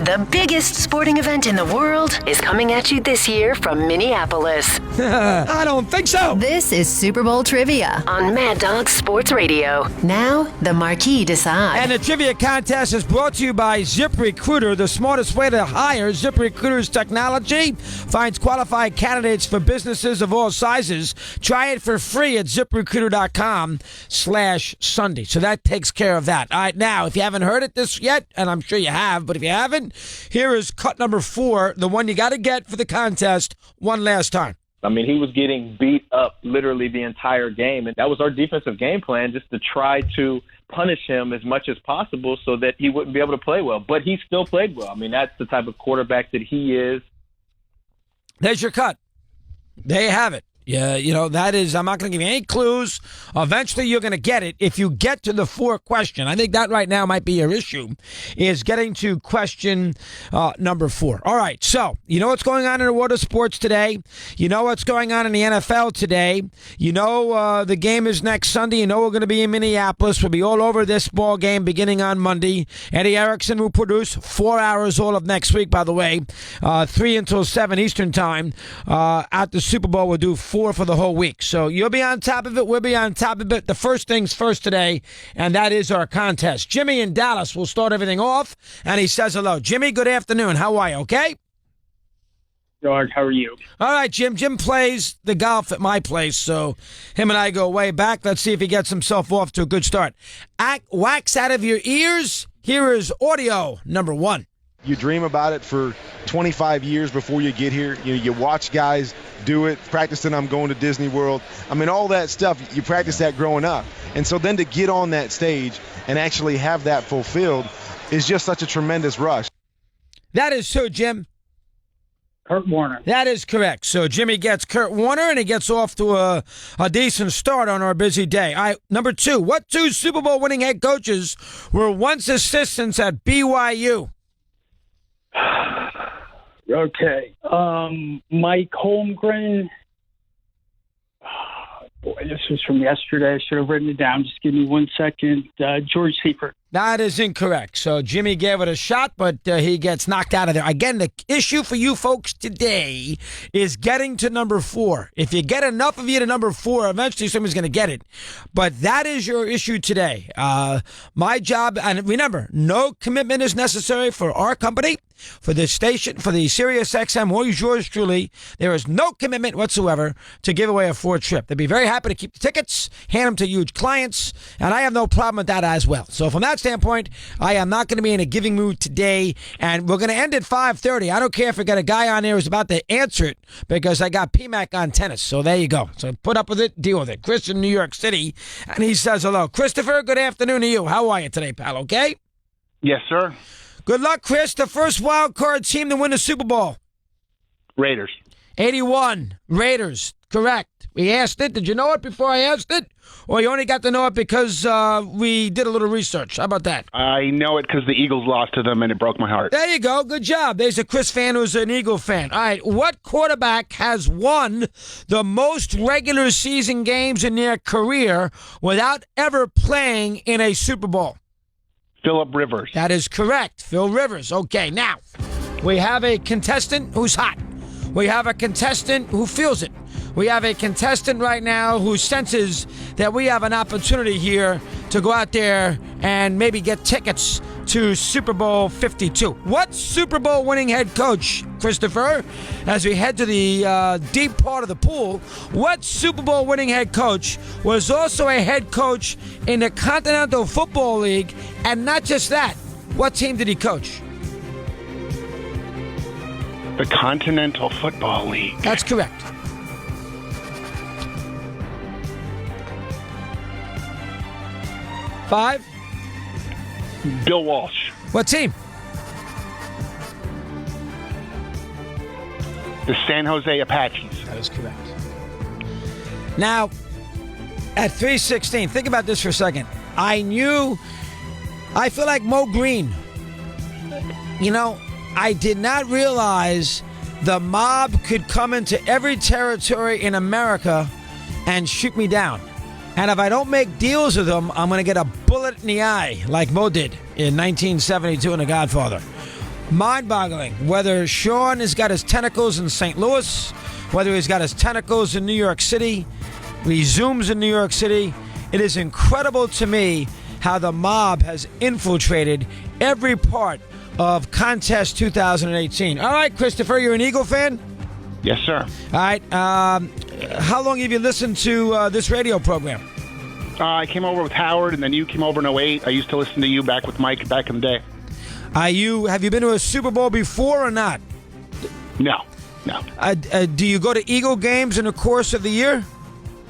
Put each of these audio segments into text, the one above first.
The biggest sporting event in the world is coming at you this year from Minneapolis. I don't think so. This is Super Bowl trivia on Mad Dog Sports Radio. Now, the Marquis decide. And the trivia contest is brought to you by ZipRecruiter, the smartest way to hire. ZipRecruiter's technology finds qualified candidates for businesses of all sizes. Try it for free at ZipRecruiter.com/Sunday. So that takes care of that. All right, now, if you haven't heard it this yet, and I'm sure you have, but if you haven't, here is cut number 4, the one you got to get for the contest one last time. I mean, he was getting beat up literally the entire game, and that was our defensive game plan, just to try to punish him as much as possible so that he wouldn't be able to play well. But he still played well. I mean, that's the type of quarterback that he is. There's your cut. There you have it. Yeah, that is, I'm not going to give you any clues. Eventually, you're going to get it if you get to the 4th question. I think that right now might be your issue, is getting to question number 4. All right, so you know what's going on in the world of sports today. You know what's going on in the NFL today. You know the game is next Sunday. You know we're going to be in Minneapolis. We'll be all over this ball game beginning on Monday. Eddie Erickson will produce 4 hours all of next week, by the way, 3 until 7 Eastern time. At the Super Bowl, we'll do 4 for the whole week. So you'll be on top of it. We'll be on top of it. The first things first today, and that is our contest. Jimmy in Dallas will start everything off, and he says hello. Jimmy, good afternoon. How are you? Okay? George, how are you? All right, Jim. Jim plays the golf at my place, so him and I go way back. Let's see if he gets himself off to a good start. Wax out of your ears. Here is audio number 1. You dream about it for 25 years before you get here. You watch guys do it, practicing I'm going to Disney World. I mean, all that stuff, you practice that growing up. And so then to get on that stage and actually have that fulfilled is just such a tremendous rush. That is so, Jim. Kurt Warner. That is correct. So Jimmy gets Kurt Warner, and he gets off to a decent start on our busy day. All right, number 2. What 2 Super Bowl winning head coaches were once assistants at BYU? Okay. Mike Holmgren. Boy, this was from yesterday. I should have written it down. Just give me 1 second. George Seifert. That is incorrect. So Jimmy gave it a shot, but he gets knocked out of there. Again, the issue for you folks today is getting to number 4. If you get enough of you to number 4, eventually somebody's going to get it. But that is your issue today. My job, and remember, no commitment is necessary for our company, for the station, for the SiriusXM, or yours truly. There is no commitment whatsoever to give away a Ford trip. They'd be very happy to keep the tickets, hand them to huge clients, and I have no problem with that as well. So from that standpoint, I am not going to be in a giving mood today, and we're going to end at 5:30. I don't care if we got a guy on there who's about to answer it, because I got PMAC on tennis. So there you go. So put up with it, deal with it. Chris in New York City, and he says hello. Christopher, good afternoon to you. How are you today, pal? Okay? Yes, sir. Good luck, Chris. The first wild card team to win the Super Bowl. Raiders. 81. Raiders. Correct. We asked it. Did you know it before I asked it? Or you only got to know it because we did a little research? How about that? I know it because the Eagles lost to them and it broke my heart. There you go. Good job. There's a Chris fan who's an Eagle fan. All right. What quarterback has won the most regular season games in their career without ever playing in a Super Bowl? Phillip Rivers. That is correct. Phil Rivers. Okay, now, we have a contestant who's hot. We have a contestant who feels it. We have a contestant right now who senses that we have an opportunity here to go out there and maybe get tickets to Super Bowl 52. What Super Bowl winning head coach, Christopher, as we head to the deep part of the pool, what Super Bowl winning head coach was also a head coach in the Continental Football League? And not just that, what team did he coach? The Continental Football League. That's correct. Five. Bill Walsh. What team? The San Jose Apaches. That is correct. Now, at 3:16, think about this for a second. I feel like Mo Green. I did not realize the mob could come into every territory in America and shoot me down. And if I don't make deals with them, I'm going to get a bullet in the eye like Mo did in 1972 in The Godfather. mind-boggling. Whether Sean has got his tentacles in St. Louis, whether he's got his tentacles in New York City, resumes in New York City, it is incredible to me how the mob has infiltrated every part of Contest 2018. All right, Christopher, you're an Eagle fan? Yes, sir. All right. How long have you listened to this radio program? I came over with Howard, and then you came over in '08. I used to listen to you back with Mike back in the day. Have you been to a Super Bowl before or not? No. Do you go to Eagle games in the course of the year?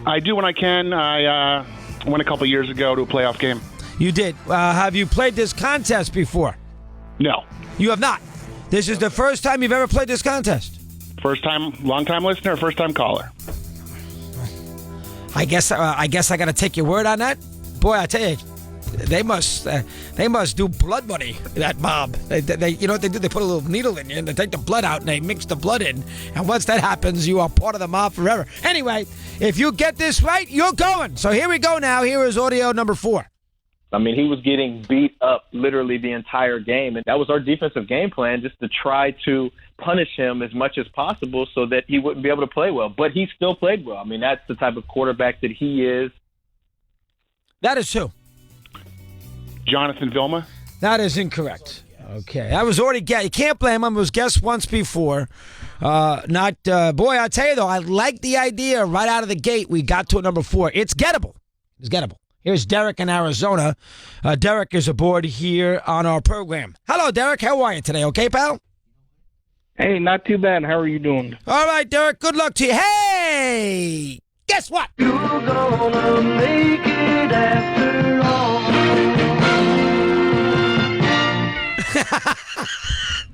I do when I can. I went a couple years ago to a playoff game. You did. Have you played this contest before? No. You have not. This is the first time you've ever played this contest. First time, long time listener, first time caller. I guess I got to take your word on that. Boy, I tell you, they must do blood money. That mob. They you know what they do? They put a little needle in you and they take the blood out and they mix the blood in. And once that happens, you are part of the mob forever. Anyway, if you get this right, you're going. So here we go. Now here is audio number 4. I mean, he was getting beat up literally the entire game. And that was our defensive game plan, just to try to punish him as much as possible so that he wouldn't be able to play well. But he still played well. I mean, that's the type of quarterback that he is. That is who? Jonathan Vilma. That is incorrect. Okay. I was already guessed. You can't blame him. It was guessed once before. Boy, I tell you, though, I like the idea right out of the gate. We got to a number 4. It's gettable. It's gettable. Here's Derek in Arizona. Derek is aboard here on our program. Hello, Derek. How are you today? Okay, pal? Hey, not too bad. How are you doing? All right, Derek. Good luck to you. Hey! Guess what? You're gonna make it after all.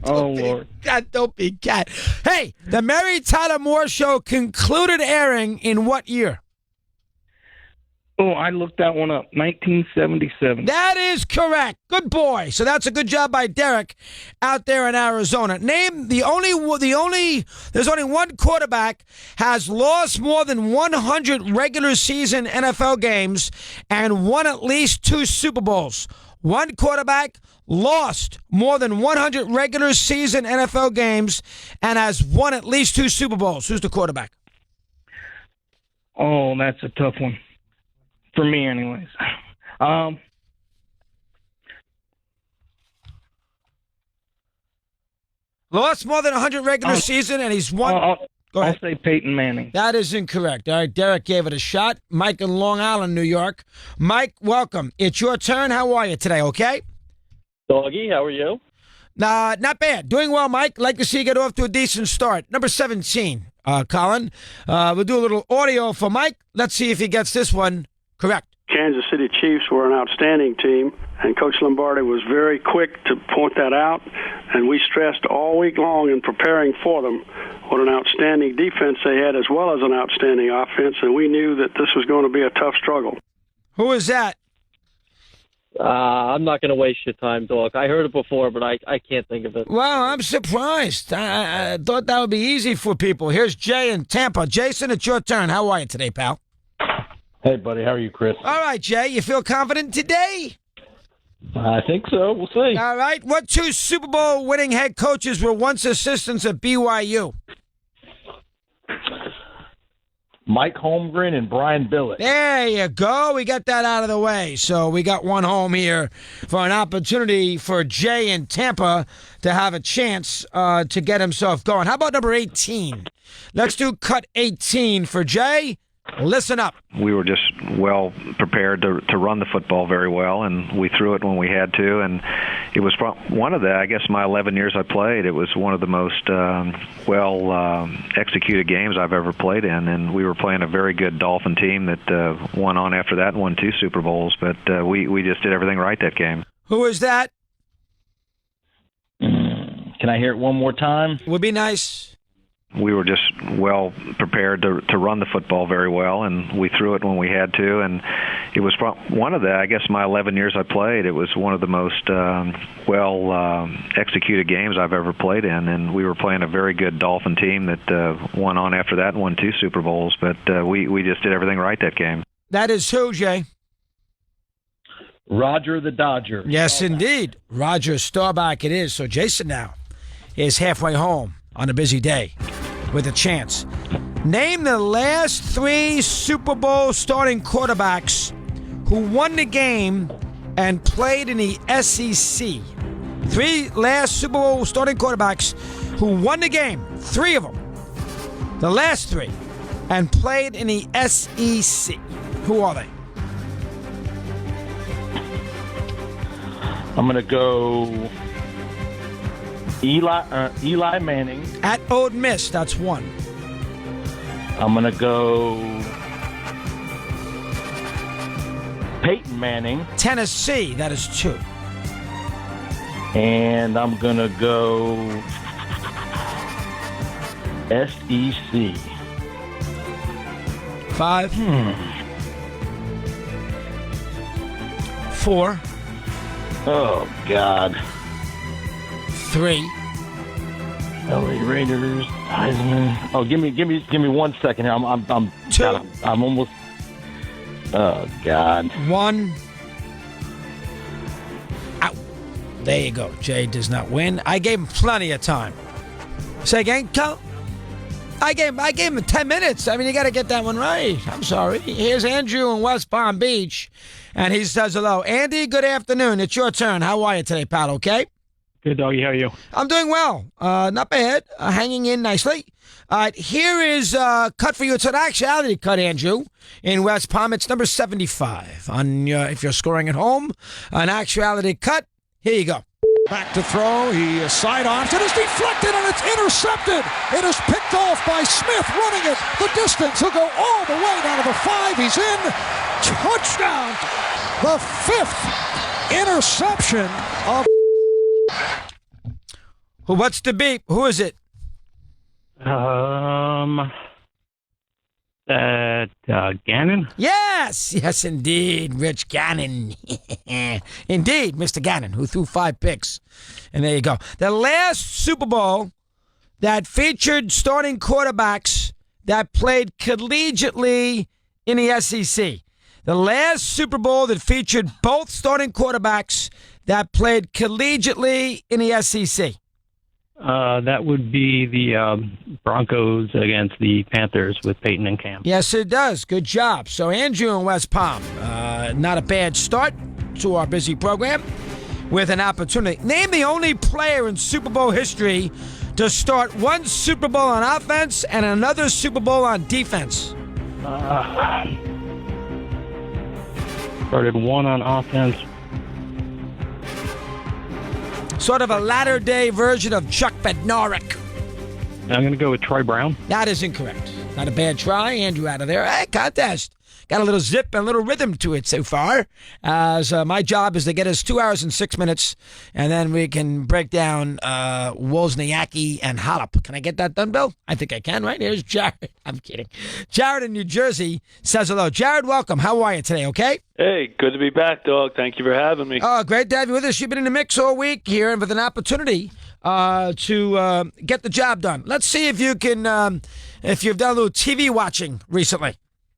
Oh, Lord. God, don't be cat. Hey, the Mary Tyler Moore Show concluded airing in what year? Oh, I looked that one up. 1977. That is correct. Good boy. So that's a good job by Derek out there in Arizona. Name there's only one quarterback has lost more than 100 regular season NFL games and won at least 2 Super Bowls. One quarterback lost more than 100 regular season NFL games and has won at least 2 Super Bowls. Who's the quarterback? Oh, that's a tough one. For me, anyways. Lost more than 100 regular season, and he's won. Go ahead. I'll say Peyton Manning. That is incorrect. All right, Derek gave it a shot. Mike in Long Island, New York. Mike, welcome. It's your turn. How are you today, okay? Doggy, how are you? Not bad. Doing well, Mike. Like to see you get off to a decent start. Number 17, Colin. We'll do a little audio for Mike. Let's see if he gets this one correct. Kansas City Chiefs were an outstanding team, and Coach Lombardi was very quick to point that out, and we stressed all week long in preparing for them what an outstanding defense they had as well as an outstanding offense, and we knew that this was going to be a tough struggle. Who is that? I'm not going to waste your time, Doc. I heard it before, but I can't think of it. Well, I'm surprised. I thought that would be easy for people. Here's Jay in Tampa. Jason, it's your turn. How are you today, pal? Hey, buddy. How are you, Chris? All right, Jay. You feel confident today? I think so. We'll see. All right. What 2 Super Bowl winning head coaches were once assistants at BYU? Mike Holmgren and Brian Billick. There you go. We got that out of the way. So we got one home here for an opportunity for Jay in Tampa to have a chance to get himself going. How about number 18? Let's do cut 18 for Jay. Listen up. We were just well prepared to run the football very well, and we threw it when we had to. And it was one of I guess, my 11 years I played, it was one of the most executed games I've ever played in. And we were playing a very good Dolphin team that won on after that and won 2 Super Bowls. But we just did everything right that game. Who is that? Can I hear it one more time? Would be nice. We were just well prepared to run the football very well, and we threw it when we had to. And it was one of I guess, my 11 years I played, it was one of the most executed games I've ever played in. And we were playing a very good Dolphin team that won on after that and won 2 Super Bowls. But we just did everything right that game. That is who, Jay? Roger the Dodger. Yes, indeed. Roger Staubach it is. So, Jason now. is halfway home on a busy day with a chance. Name the last 3 Super Bowl starting quarterbacks who won the game and played in the SEC. 3 last Super Bowl starting quarterbacks who won the game, 3 of them, the last 3, and played in the SEC. Who are they? I'm going to go Eli Manning. At Ole Miss, that's 1. I'm going to go Peyton Manning. Tennessee, that is 2. And I'm going to go SEC. 5. 4. Oh, God. 3. LA Raiders, Heisman. Oh, give me 1 second here. I'm 2. I'm almost. Oh, God. 1. Out. There you go. Jay does not win. I gave him plenty of time. Say again, Cal? I gave him 10 minutes. I mean, you got to get that one right. I'm sorry. Here's Andrew in West Palm Beach, and he says hello. Andy, good afternoon. It's your turn. How are you today, pal? Okay? Good, doggy. How are you? I'm doing well. Not bad. Hanging in nicely. All right, here is a cut for you. It's an actuality cut, Andrew, in West Palm. It's number 75. If you're scoring at home, an actuality cut. Here you go. Back to throw. He sidearms. It is deflected and it's intercepted. It is picked off by Smith, running it the distance. He'll go all the way down to the 5. He's in. Touchdown. The 5th interception of. What's the beep? Who is it? Gannon? Yes, indeed, Rich Gannon. Indeed, Mr. Gannon, who threw 5 picks. And there you go. The last Super Bowl that featured starting quarterbacks that played collegiately in the SEC. The last Super Bowl that featured both starting quarterbacks that played collegiately in the SEC. That would be the Broncos against the Panthers with Peyton and Cam. Yes, it does. Good job. So Andrew in West Palm, not a bad start to our busy program with an opportunity. Name the only player in Super Bowl history to start 1 Super Bowl on offense and another Super Bowl on defense. Started 1 on offense. Sort of a latter-day version of Chuck Bednarik. I'm going to go with Troy Brown. That is incorrect. Not a bad try. Andrew out of there. Hey, contest. Got a little zip and a little rhythm to it so far. As my job is to get us 2 hours and 6 minutes, and then we can break down Wozniacki and Hollop. Can I get that done, Bill? I think I can, right? Here's Jared. I'm kidding. Jared in New Jersey says hello. Jared, welcome. How are you today, okay? Hey, good to be back, dog. Thank you for having me. Oh, great to have you with us. You've been in the mix all week here and with an opportunity to get the job done. Let's see if you can, if you've done a little TV watching recently.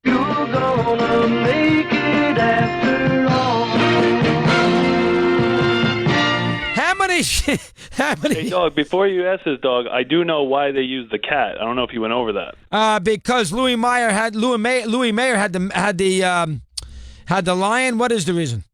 You're gonna make it after all. How many? Hey, dog, before you ask this, dog, I do know why they use the cat. I don't know if you went over that. Because Louis Mayer had the lion. What is the reason?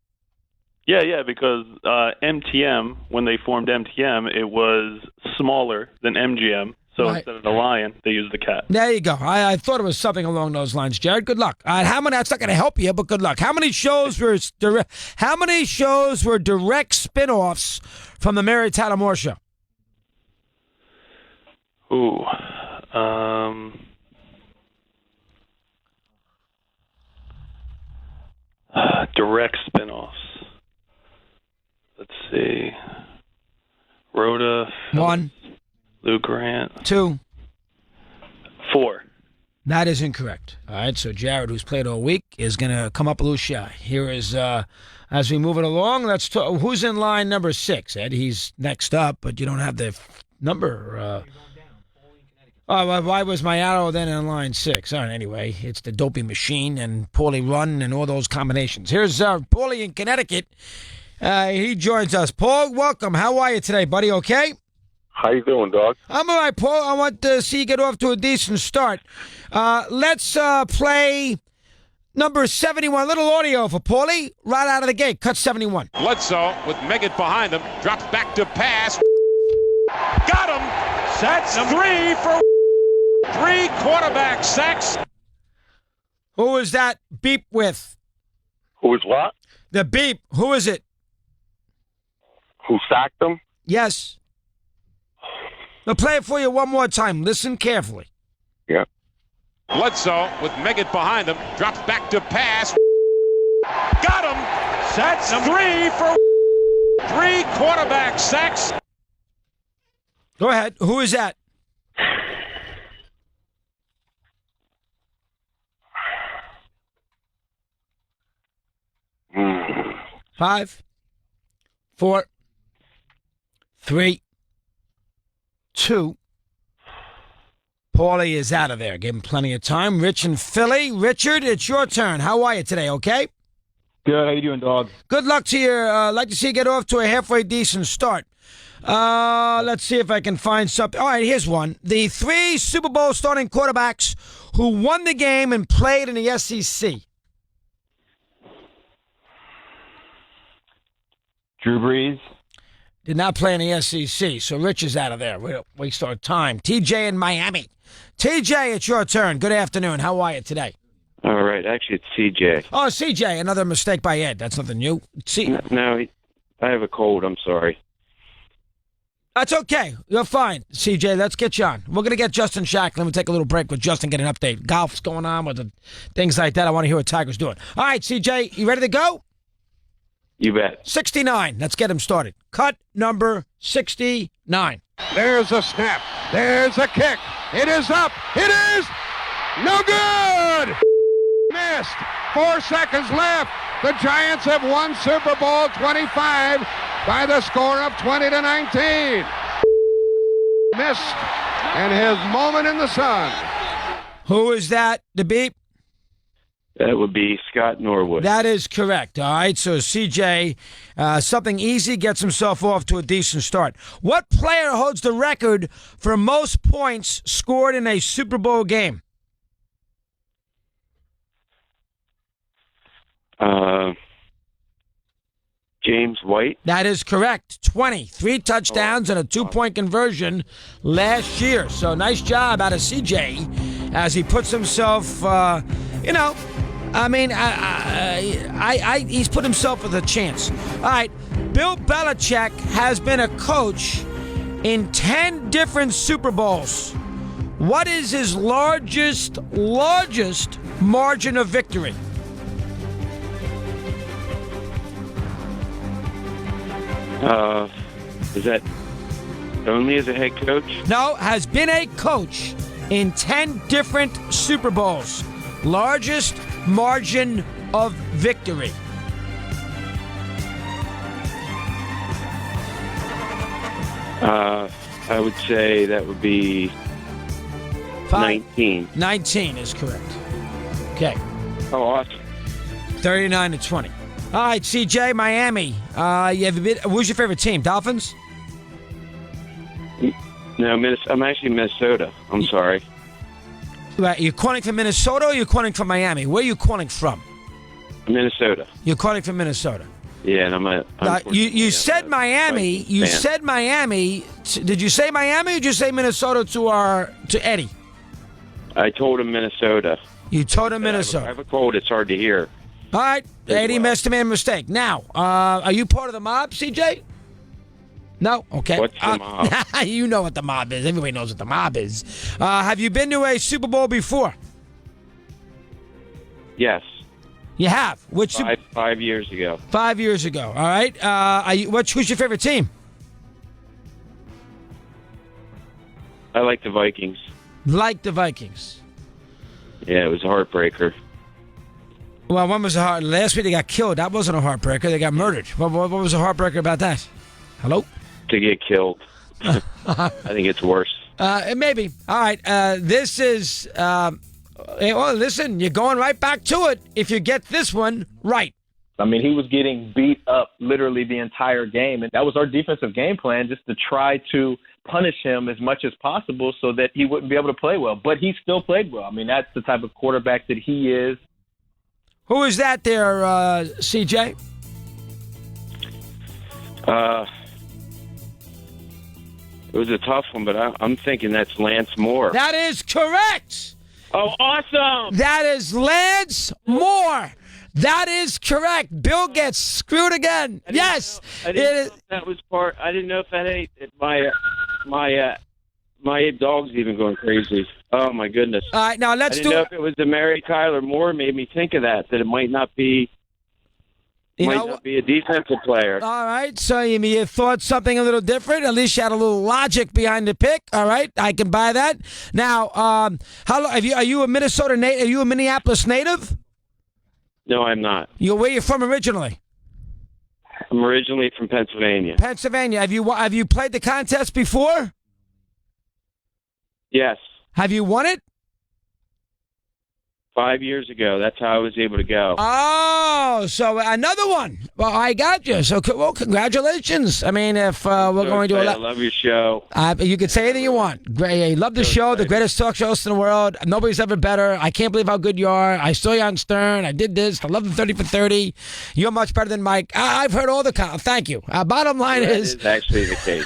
Yeah, because MTM, when they formed MTM, it was smaller than MGM. So right. Instead of the lion, they used the cat. There you go. I thought it was something along those lines, Jared. Good luck. How many? That's not going to help you, but good luck. How many shows were direct spin-offs from the Mary Tyler Moore Show? Ooh, direct spin-offs. Let's see. Rhoda. 1. Lou Grant. 2. 4. That is incorrect. All right, so Jared, who's played all week, is going to come up a little shy. Here is, as we move it along, let's talk. Who's in line number 6, Ed? He's next up, but you don't have the number. Why was my arrow then in line 6? All right, anyway, it's the dopey machine and poorly run and all those combinations. Here's Paulie in Connecticut. He joins us. Paul, welcome. How are you today, buddy? Okay? How you doing, dog? I'm all right, Paul. I want to see you get off to a decent start. Let's play number 71. A little audio for Paulie right out of the gate. Cut 71. Bledsoe with Meggett behind him. Drops back to pass. Got him. That's 3 for 3 quarterback sacks. Who is that beep with? Who is what? The beep. Who is it? Who sacked him? Yes. I'll play it for you one more time. Listen carefully. Yeah. Bledsoe with Meggett behind him. Drops back to pass. Got him. That's 3 for 3 quarterback sacks. Go ahead. Who is that? Five, 4, 3, 2. Paulie is out of there. Give him plenty of time. Rich and Philly. Richard, it's your turn. How are you today, okay? Good. How you doing, dog? Good luck to you. Like to see you get off to a halfway decent start. Let's see if I can find something. All right, here's one. The 3 Super Bowl starting quarterbacks who won the game and played in the SEC. Drew Brees. Did not play in the SEC, so Rich is out of there. We don't waste our time. TJ in Miami. TJ, it's your turn. Good afternoon. How are you today? All right. Actually, it's CJ. Oh, CJ, another mistake by Ed. That's nothing new. No, I have a cold. I'm sorry. That's okay. You're fine, CJ. Let's get you on. We're going to get Justin Shacklin. We'll take a little break with Justin, get an update. Golf's going on with the things like that. I want to hear what Tiger's doing. All right, CJ, you ready to go? You bet. 69. Let's get him started. Cut number 69. There's a snap. There's a kick. It is up. It is no good. Missed. 4 seconds left. The Giants have won Super Bowl 25 by the score of 20-19. Missed. And his moment in the sun. Who is that? The beep? That would be Scott Norwood. That is correct. All right, so CJ, something easy, gets himself off to a decent start. What player holds the record for most points scored in a Super Bowl game? James White. That is correct. 20. 3 touchdowns and a 2-point conversion last year. So nice job out of CJ as he puts himself, he's put himself with a chance. All right, Bill Belichick has been a coach in 10 different Super Bowls. What is his largest margin of victory? Is that only as a head coach? No, has been a coach in 10 different Super Bowls. Largest margin of victory. I would say that would be 19. 19 is correct. Okay. Oh, awesome. 39-20. All right, CJ, Miami. Who's your favorite team? Dolphins? No, I'm actually Minnesota. I'm sorry. Right, you're calling from Minnesota or you're calling from Miami? Where are you calling from? Minnesota. You're calling from Minnesota. Yeah, and you said Miami. You said Miami. Did you say Miami or did you say Minnesota to Eddie? I told him Minnesota. You told him Minnesota. I have a cold. It's hard to hear. All right, Eddie made a mistake. Now, are you part of the mob, CJ? No? Okay. What's the mob? You know what the mob is. Everybody knows what the mob is. Have you been to a Super Bowl before? Yes. You have? Which 5 years ago. 5 years ago. All right. Who's your favorite team? I like the Vikings. Like the Vikings. Yeah, it was a heartbreaker. Well, one was last week they got killed. That wasn't a heartbreaker. They got murdered. What was a heartbreaker about that? Hello? To get killed. I think it's worse. Maybe. All right. This is... well, listen, you're going right back to it if you get this one right. I mean, he was getting beat up literally the entire game, and that was our defensive game plan, just to try to punish him as much as possible so that he wouldn't be able to play well. But he still played well. I mean, that's the type of quarterback that he is. Who is that there, CJ? It was a tough one, but I'm thinking that's Lance Moore. That is correct. Oh, awesome! That is Lance Moore. That is correct. Bill gets screwed again. Yes. I didn't know if that was part. I didn't know if that ate my dog's even going crazy. Oh my goodness! All right, now let's I didn't do know it. if it was the Mary Tyler Moore made me think of that it might not be. Might not be a defensive player. All right, so you thought something a little different. At least you had a little logic behind the pick. All right, I can buy that. Now, are you a Minnesota native? Are you a Minneapolis native? No, I'm not. Where you from originally? I'm originally from Pennsylvania. Pennsylvania. Have you played the contest before? Yes. Have you won it? 5 years ago. That's how I was able to go. Oh, so another one. Well, I got you. So, well, congratulations. I mean, if we're going to I love your show. You can say anything you want. Great. I love the show, the greatest talk show host in the world. Nobody's ever better. I can't believe how good you are. I saw you on Stern. I did this. I love the 30 for 30. You're much better than Mike. I've heard all the Thank you. Bottom line is actually the case.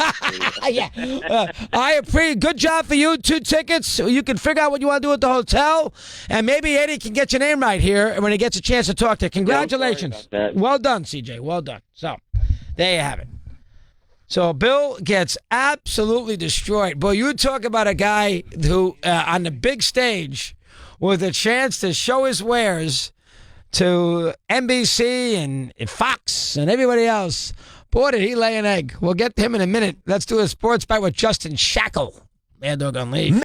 yeah. I appreciate. Good job for you. 2 tickets. You can figure out what you want to do at the hotel, and maybe Eddie can get your name right here when he gets a chance to talk to you. Congratulations. Well done, CJ. Well done. So, there you have it. So, Bill gets absolutely destroyed. Boy, you talk about a guy who, on the big stage, with a chance to show his wares to NBC and Fox and everybody else. Boy, did he lay an egg. We'll get to him in a minute. Let's do a sports bite with Justin Shackle. Mad Dog Unleashed.